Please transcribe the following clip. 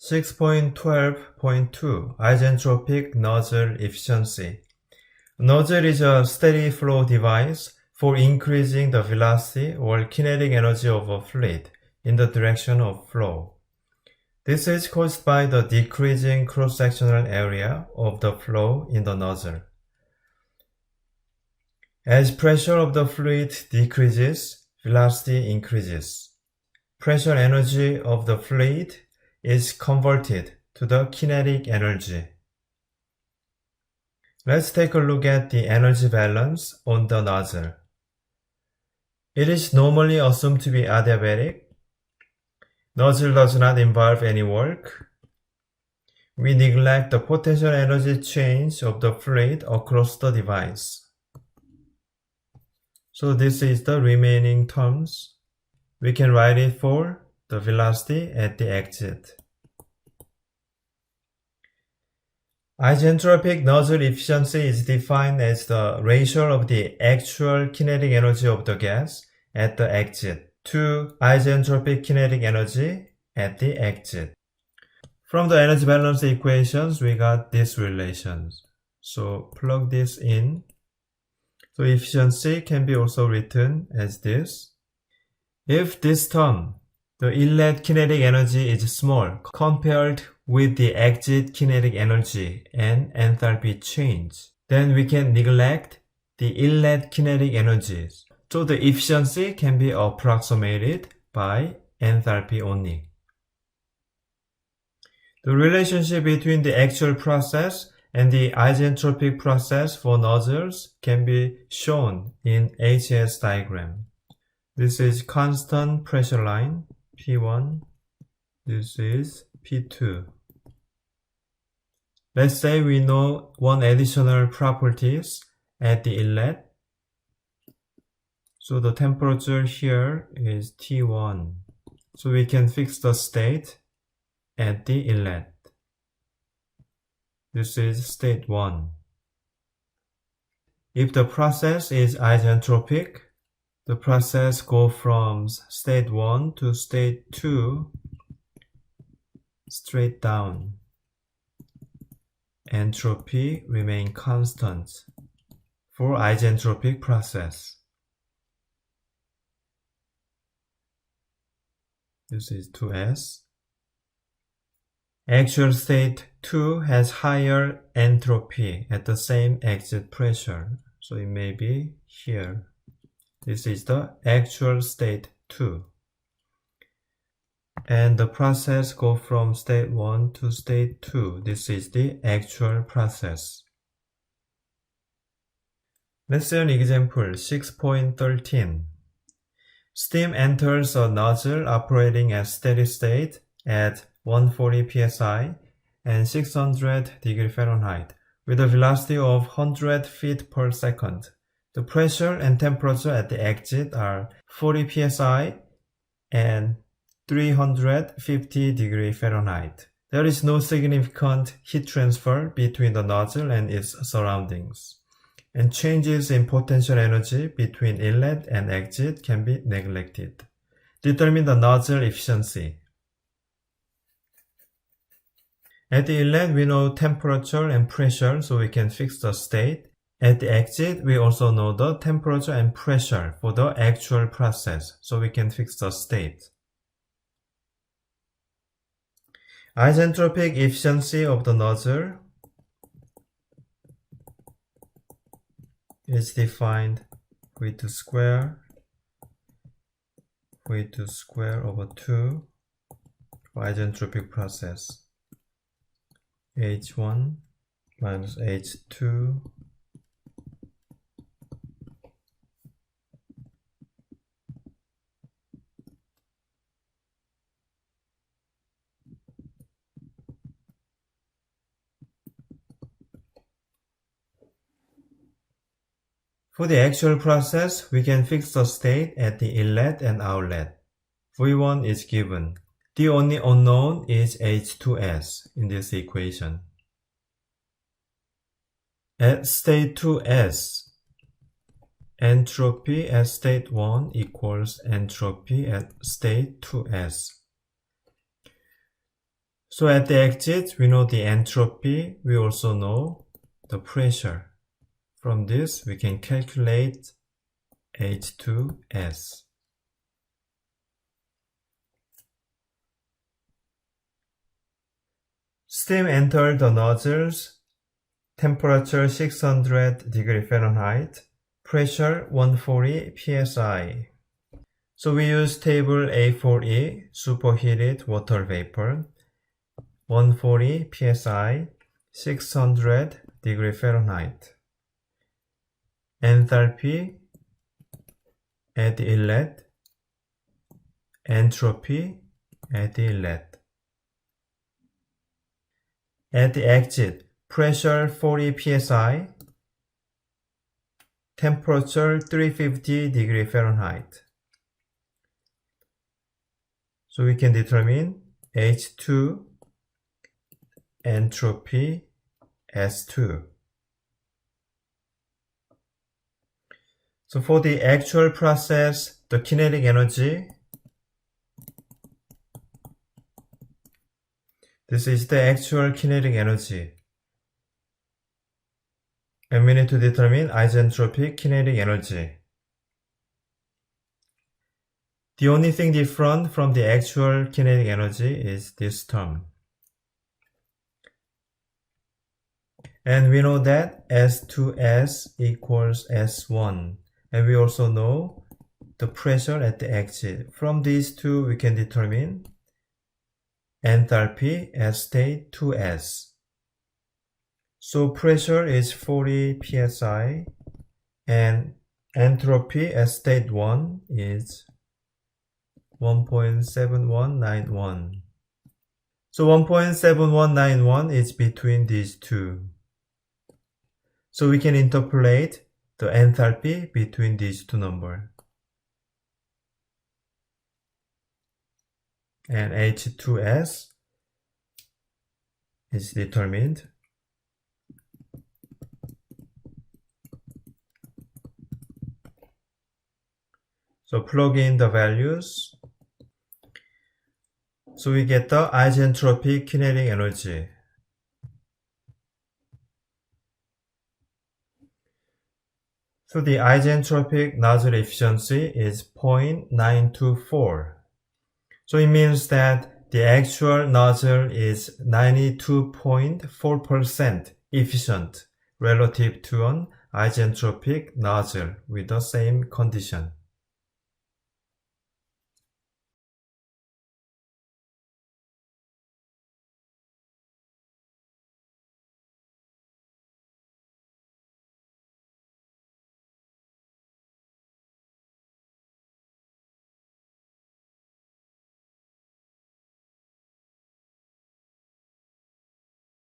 6.12.2 Isentropic nozzle efficiency. Nozzle is a steady flow device for increasing the velocity or kinetic energy of a fluid in the direction of flow. This is caused by the decreasing cross-sectional area of the flow in the nozzle. As pressure of the fluid decreases, velocity increases. Pressure energy of the fluid is converted to the kinetic energy. Let's take a look at the energy balance on the nozzle. It is normally assumed to be adiabatic. Nozzle does not involve any work. We neglect the potential energy change of the fluid across the device. So this is the remaining terms. We can write it for the velocity at the exit. Isentropic nozzle efficiency is defined as the ratio of the actual kinetic energy of the gas at the exit to isentropic kinetic energy at the exit. From the energy balance equations, we got these relations. So plug this in. So efficiency can be also written as this. If this term, the inlet kinetic energy, is small compared with the exit kinetic energy and enthalpy change, then we can neglect the inlet kinetic energies. So the efficiency can be approximated by enthalpy only. The relationship between the actual process and the isentropic process for nozzles can be shown in HS diagram. This is constant pressure line, P1. This is P2. Let's say we know one additional properties at the inlet. So the temperature here is T1. So we can fix the state at the inlet. This is state 1. If the process is isentropic, the process goes from state 1 to state 2 straight down. Entropy remains constant for isentropic process. This is 2S. Actual state 2 has higher entropy at the same exit pressure, so it may be here. This is the actual state 2. And the process goes from state 1 to state 2. This is the actual process. Let's see an example, 6.13. Steam enters a nozzle operating at steady state at 140 psi and 600 degree Fahrenheit with a velocity of 100 feet per second. The pressure and temperature at the exit are 40 psi and 350 degree Fahrenheit. There is no significant heat transfer between the nozzle and its surroundings, and changes in potential energy between inlet and exit can be neglected. Determine the nozzle efficiency. At the inlet, we know temperature and pressure, so we can fix the state. At the exit, we also know the temperature and pressure for the actual process, so we can fix the state. Isentropic efficiency of the nozzle is defined V2 square over 2 for isentropic process. H1 minus H2 For the actual process, we can fix the state at the inlet and outlet. V1 is given. The only unknown is H2S in this equation. At state 2S, entropy at state 1 equals entropy at state 2S. So at the exit, we know the entropy, we also know the pressure. From this, we can calculate H2S. Steam entered the nozzles, temperature 600 degree Fahrenheit, pressure 140 psi. So we use table A4E, superheated water vapor, 140 psi, 600 degree Fahrenheit. Enthalpy at the inlet, entropy at the inlet. At the exit, pressure 40 psi, temperature 350 degree Fahrenheit. So we can determine H2, entropy, S2. So for the actual process, the kinetic energy, this is the actual kinetic energy. And we need to determine isentropic kinetic energy. The only thing different from the actual kinetic energy is this term. And we know that S2S equals S1. And we also know the pressure at the exit. From these two, we can determine enthalpy at state 2S. So pressure is 40 psi and entropy at state 1 is 1.7191. So 1.7191 is between these two. So we can interpolate the enthalpy between these two numbers. And H2S is determined. So plug in the values. So we get the isentropic kinetic energy. So the isentropic nozzle efficiency is 0.924. So it means that the actual nozzle is 92.4% efficient relative to an isentropic nozzle with the same condition.